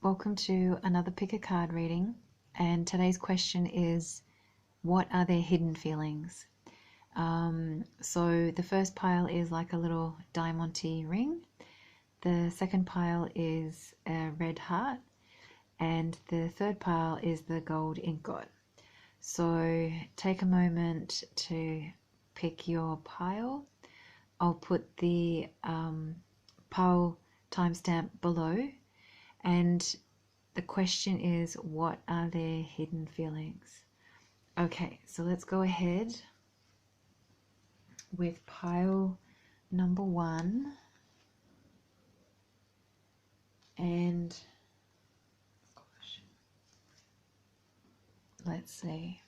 Welcome to another pick a card reading, and today's question is, what are their hidden feelings? So the first pile is like a little diamante ring, the second pile is a red heart, and the third pile is the gold ingot. So take a moment to pick your pile. I'll put the pile timestamp below. And the question is, what are their hidden feelings? Okay, so let's go ahead with pile number 1. And let's see.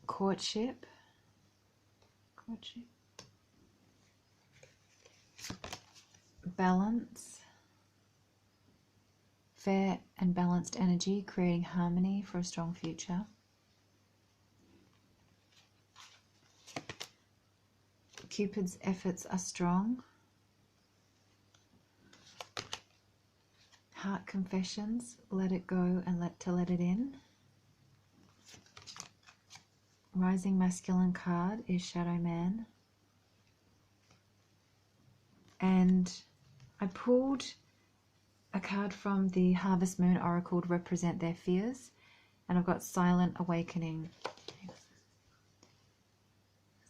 Courtship. Balance. Fair and balanced energy, creating harmony for a strong future. Cupid's efforts are strong. Heart confessions, let it go and let it in. Rising masculine card is Shadow Man. And I pulled a card from the Harvest Moon Oracle to represent their fears. And I've got Silent Awakening.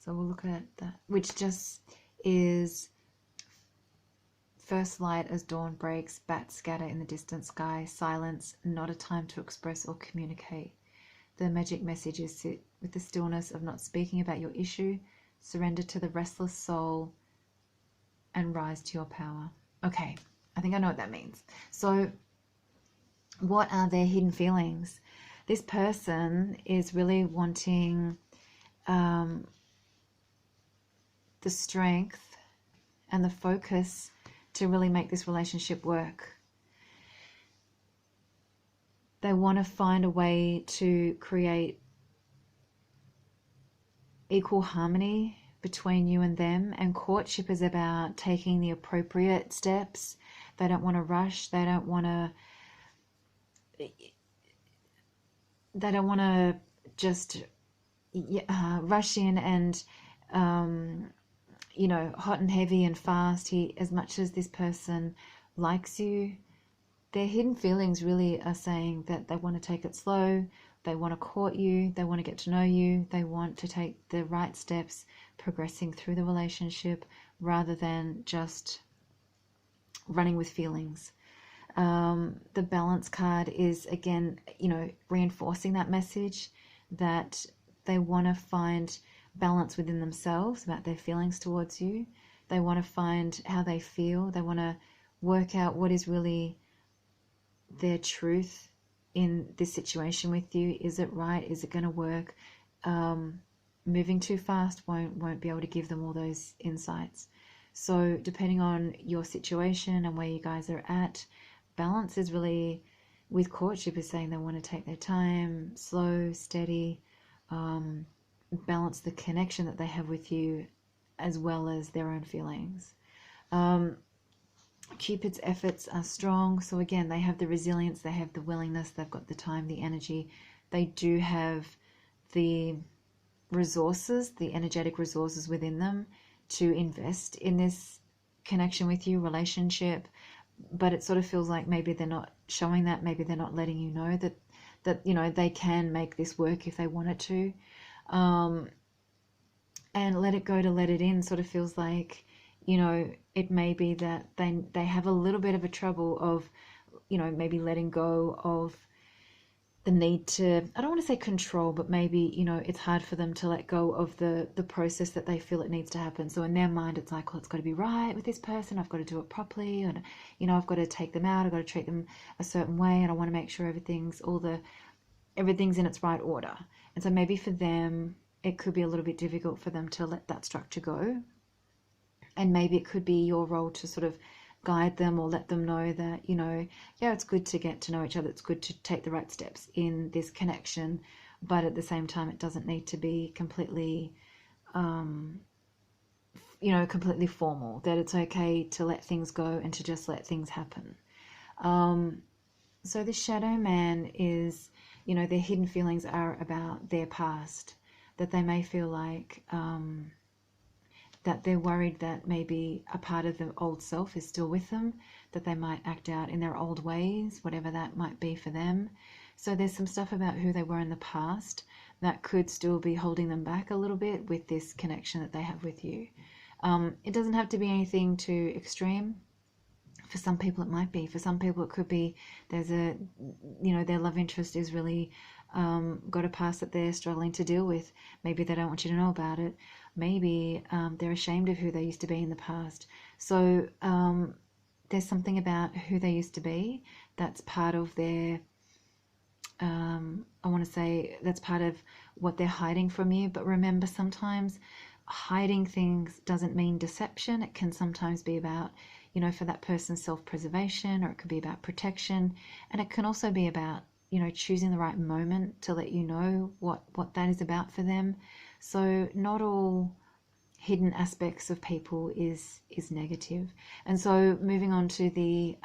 So we'll look at that, which just is first light as dawn breaks, bats scatter in the distant sky, silence, not a time to express or communicate. The magic message is sit with the stillness of not speaking about your issue, surrender to the restless soul, and rise to your power. Okay, I think I know what that means. So what are their hidden feelings? This person is really wanting the strength and the focus to really make this relationship work. They want to find a way to create equal harmony between you and them, and courtship is about taking the appropriate steps. They don't want to rush. They don't want to just rush in and hot and heavy and fast. As much as this person likes you, their hidden feelings really are saying that they want to take it slow, they want to court you, they want to get to know you, they want to take the right steps progressing through the relationship rather than just running with feelings. The balance card is, again, reinforcing that message that they want to find balance within themselves about their feelings towards you. They want to find how they feel. They want to work out what is really their truth in this situation with you. Is it right? Is it going to work? Moving too fast won't be able to give them all those insights. So depending on your situation and where you guys are at, balance is really, with courtship, is saying they want to take their time, slow, steady, balance the connection that they have with you as well as their own feelings. Cupid's efforts are strong. So again, they have the resilience, they have the willingness, they've got the time, the energy. They do have the resources, the energetic resources within them to invest in this connection with you, relationship. But it sort of feels like maybe they're not showing that, maybe they're not letting you know that they can make this work if they wanted to. And let it go to let it in sort of feels like, it may be that they have a little bit of a trouble of, maybe letting go of the need to, I don't want to say control, but maybe, it's hard for them to let go of the process that they feel it needs to happen. So in their mind, it's like, well, it's got to be right with this person. I've got to do it properly. And, I've got to take them out. I've got to treat them a certain way. And I want to make sure everything's in its right order. And so maybe for them, it could be a little bit difficult for them to let that structure go. And maybe it could be your role to sort of guide them or let them know that, it's good to get to know each other. It's good to take the right steps in this connection. But at the same time, it doesn't need to be completely completely formal, that it's okay to let things go and to just let things happen. So the shadow man is, their hidden feelings are about their past, that they may feel like that they're worried that maybe a part of the old self is still with them, that they might act out in their old ways, whatever that might be for them. So there's some stuff about who they were in the past that could still be holding them back a little bit with this connection that they have with you. It doesn't have to be anything too extreme. For some people it might be. For some people it could be their love interest is really got a past that they're struggling to deal with. Maybe they don't want you to know about it. Maybe they're ashamed of who they used to be in the past. So there's something about who they used to be that's part of their, I want to say, that's part of what they're hiding from you. But remember, sometimes hiding things doesn't mean deception. It can sometimes be about, for that person's self-preservation, or it could be about protection. And it can also be about, choosing the right moment to let you know what that is about for them. So not all hidden aspects of people is negative. And so moving on to the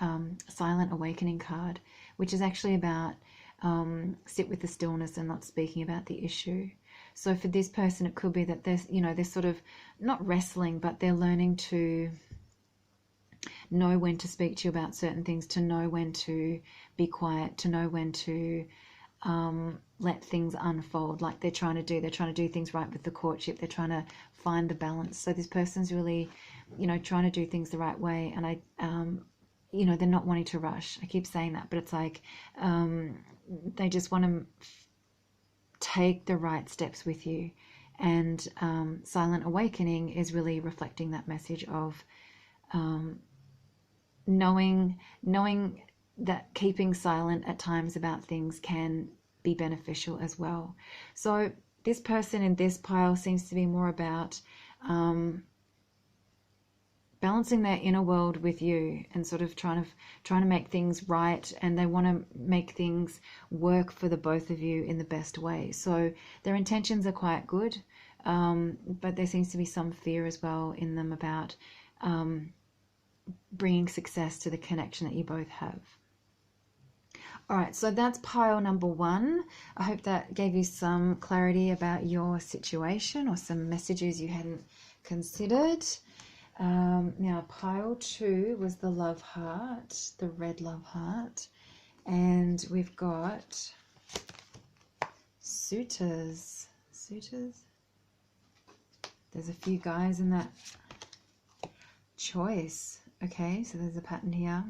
silent awakening card, which is actually about sit with the stillness and not speaking about the issue. So for this person, it could be that they're sort of not wrestling, but they're learning to know when to speak to you about certain things, to know when to be quiet, to know when to let things unfold like they're trying to do things right with the courtship. They're trying to find the balance. So this person's really, trying to do things the right way. And they're not wanting to rush. I keep saying that, but it's like they just want to take the right steps with you. And silent awakening is really reflecting that message of knowing that keeping silent at times about things can be beneficial as well. So this person in this pile seems to be more about balancing their inner world with you and sort of trying to make things right, and they want to make things work for the both of you in the best way. So their intentions are quite good, but there seems to be some fear as well in them about bringing success to the connection that you both have. All right, so that's pile number 1. I hope that gave you some clarity about your situation or some messages you hadn't considered. Now, pile 2 was the love heart, the red love heart. And we've got suitors. Suitors? There's a few guys in that choice. Okay, so there's a pattern here.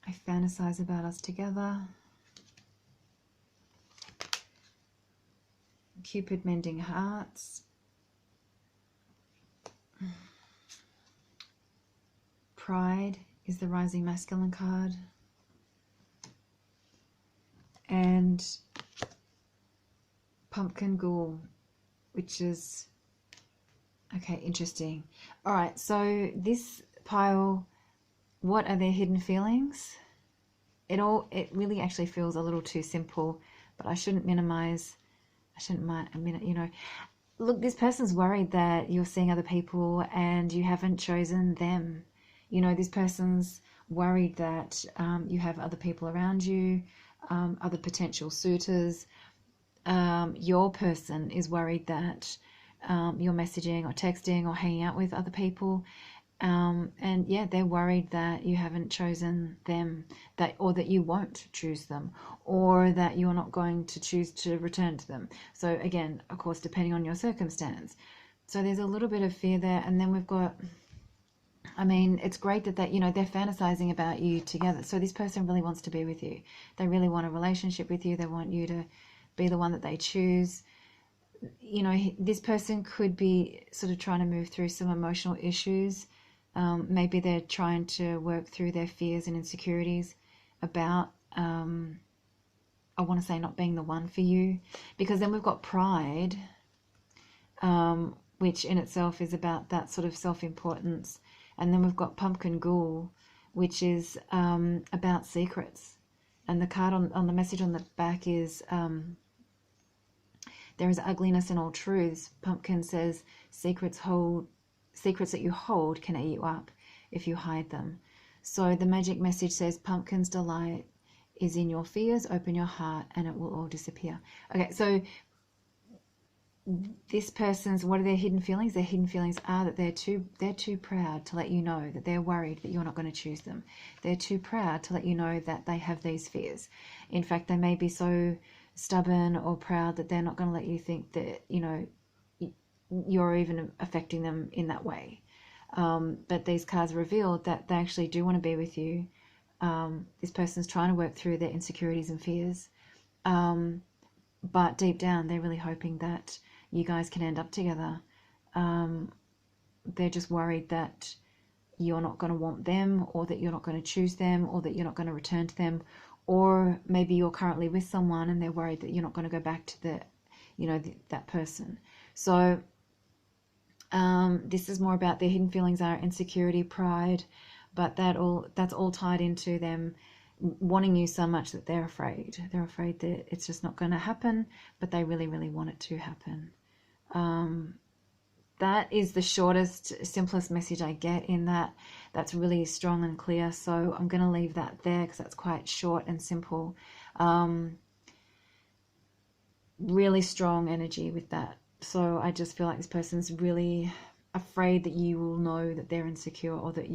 I fantasize about us together. Cupid mending hearts. Pride is the rising masculine card. And pumpkin ghoul, which is, okay, interesting. All right, so this pile, what are their hidden feelings? It really actually feels a little too simple, but I shouldn't minimize. Look, this person's worried that you're seeing other people and you haven't chosen them. This person's worried that you have other people around you, other potential suitors. Your person is worried that you're messaging or texting or hanging out with other people. And yeah, they're worried that you haven't chosen them, or that you won't choose them, or that you're not going to choose to return to them. So again, of course, depending on your circumstance. So there's a little bit of fear there. And then we've got, it's great that they're fantasizing about you together. So this person really wants to be with you. They really want a relationship with you. They want you to be the one that they choose. This person could be sort of trying to move through some emotional issues. Maybe they're trying to work through their fears and insecurities about, I want to say, not being the one for you. Because then we've got pride, which in itself is about that sort of self-importance. And then we've got pumpkin ghoul, which is about secrets. And the card on the message on the back is, there is ugliness in all truths. Pumpkin says, secrets that you hold can eat you up if you hide them. So the magic message says, pumpkin's delight is in your fears. Open your heart and it will all disappear. Okay, so this person's, what are their hidden feelings? Their hidden feelings are that they're too proud to let you know that they're worried that you're not going to choose them. They're too proud to let you know that they have these fears. In fact, they may be so stubborn or proud that they're not going to let you think that, you know, you're even affecting them in that way. But these cards revealed that they actually do want to be with you. This person's trying to work through their insecurities and fears. But deep down, they're really hoping that you guys can end up together. They're just worried that you're not going to want them, or that you're not going to choose them, or that you're not going to return to them, or maybe you're currently with someone and they're worried that you're not going to go back to that person. So this is more about their hidden feelings are insecurity, pride, but that's all tied into them wanting you so much that they're afraid. They're afraid that it's just not going to happen, but they really, really want it to happen. That is the shortest, simplest message I get in that. That's really strong and clear. So I'm going to leave that there because that's quite short and simple. Really strong energy with that. So I just feel like this person's really afraid that you will know that they're insecure, or that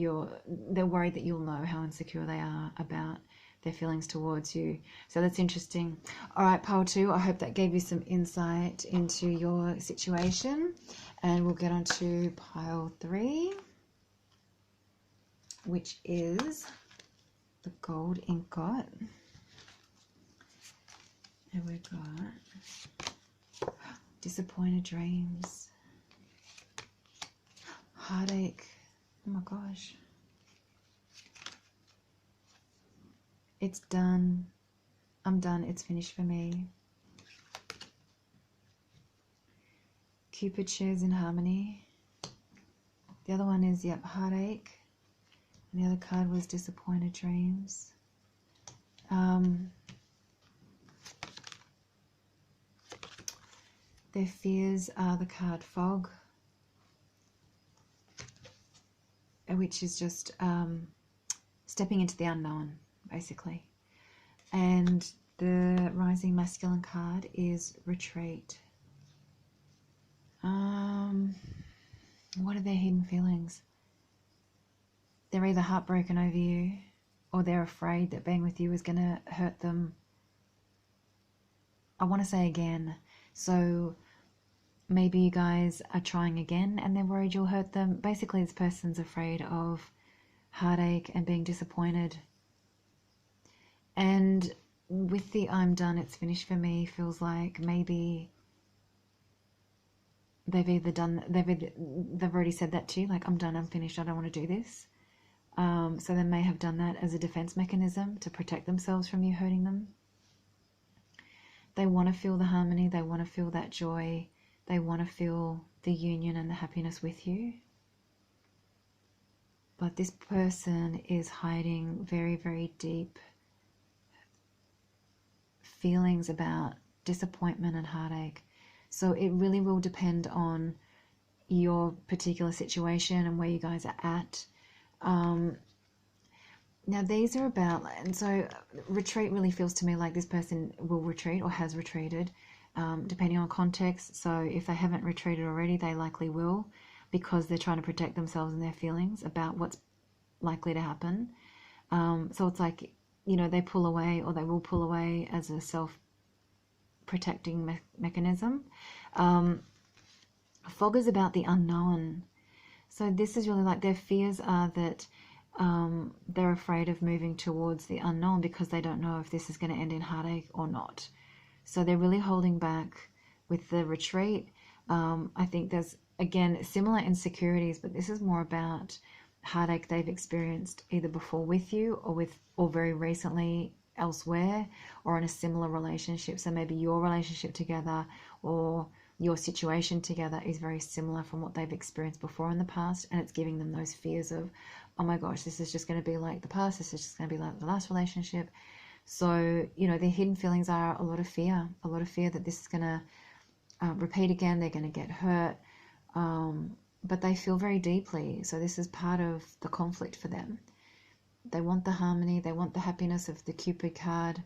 they're worried that you'll know how insecure they are about their feelings towards you. So that's interesting. All right, pile 2, I hope that gave you some insight into your situation. And we'll get on to pile 3, which is the gold ingot. And we've got disappointed dreams, heartache. Oh my gosh. It's done. I'm done. It's finished for me. Cupid shares in harmony. The other one is, yep, heartache. And the other card was disappointed dreams. Their fears are the card fog, which is just stepping into the unknown, basically. And the rising masculine card is retreat. What are their hidden feelings? They're either heartbroken over you, or they're afraid that being with you is going to hurt them. I want to say again. So maybe you guys are trying again and they're worried you'll hurt them. Basically, this person's afraid of heartache and being disappointed. And with the I'm done, it's finished for me, feels like maybe they've already said that to you, like, I'm done, I'm finished, I don't want to do this. So they may have done that as a defense mechanism to protect themselves from you hurting them. They want to feel the harmony, they want to feel that joy, they want to feel the union and the happiness with you. But this person is hiding very, very deep feelings about disappointment and heartache. So it really will depend on your particular situation and where you guys are at. Now these are about, and so retreat really feels to me like this person will retreat or has retreated, depending on context. So if they haven't retreated already, they likely will, because they're trying to protect themselves and their feelings about what's likely to happen. So it's like, you know, they pull away, or they will pull away as a self-protecting mechanism. Fog is about the unknown. So this is really like their fears are that they're afraid of moving towards the unknown because they don't know if this is going to end in heartache or not. So they're really holding back with the retreat. I think there's, again, similar insecurities, but this is more about heartache they've experienced either before with you or very recently elsewhere, or in a similar relationship. So maybe your relationship together or your situation together is very similar from what they've experienced before in the past, and it's giving them those fears of, oh my gosh, this is just going to be like the past, this is just going to be like the last relationship. So, you know, their hidden feelings are a lot of fear that this is going to repeat again. They're going to get hurt. But they feel very deeply. So this is part of the conflict for them. They want the harmony. They want the happiness of the Cupid card.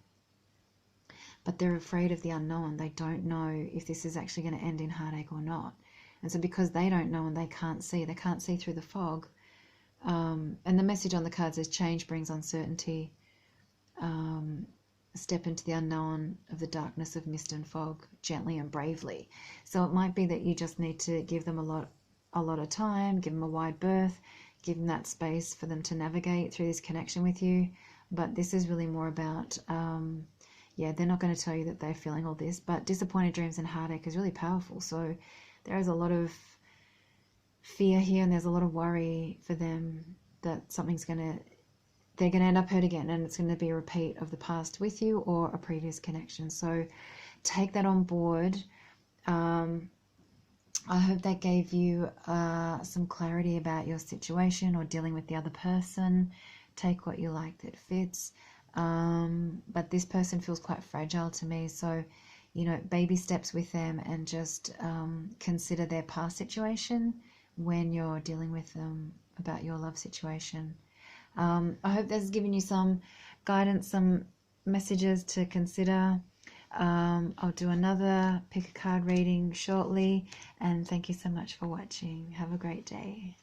But they're afraid of the unknown. They don't know if this is actually going to end in heartache or not. And so because they don't know and they can't see through the fog. And the message on the cards is change brings uncertainty. Step into the unknown of the darkness of mist and fog gently and bravely. So it might be that you just need to give them a lot of time, give them a wide berth, give them that space for them to navigate through this connection with you. But this is really more about, they're not going to tell you that they're feeling all this, but disappointed dreams and heartache is really powerful. So there is a lot of fear here, and there's a lot of worry for them that they're going to end up hurt again, and it's going to be a repeat of the past with you or a previous connection. So take that on board. I hope that gave you some clarity about your situation or dealing with the other person. Take what you like that fits. But this person feels quite fragile to me. So, you know, baby steps with them, and just consider their past situation when you're dealing with them about your love situation. I hope this has given you some guidance, some messages to consider. I'll do another pick a card reading shortly, and thank you so much for watching. Have a great day.